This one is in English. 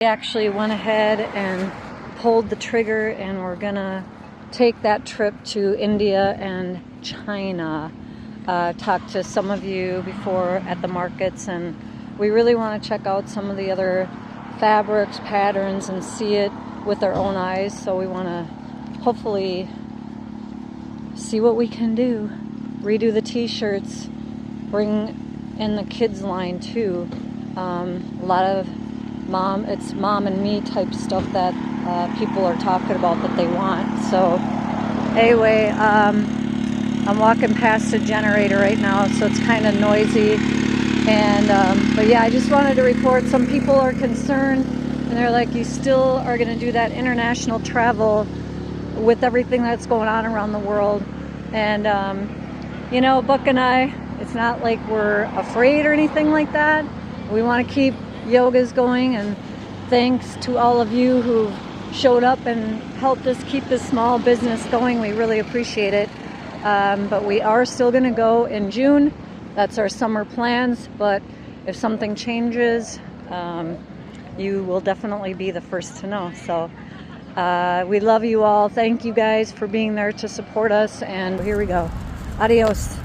We actually went ahead and pulled the trigger, and we're gonna take that trip to India and China. Talked to some of you before at the markets, and we really want to check out some of the other fabrics, patterns, and see it with our own eyes. So we want to hopefully see what we can do. Redo the t-shirts, bring in the kids line too. A lot of it's mom and me type stuff that people are talking about that they want. So anyway, I'm walking past a generator right now, so it's kind of noisy. And but yeah, I just wanted to report some people are concerned, and they're like, you still are going to do that international travel with everything that's going on around the world. And you know, Buck and I, it's not like we're afraid or anything like that. We want to keep YOGAZ going, and thanks to all of you who showed up and helped us keep this small business going. We really appreciate it. But we are still going to go in June. That's our summer plans. But if something changes, you will definitely be the first to know. So we love you all. Thank you guys for being there to support us. And here we go. Adios.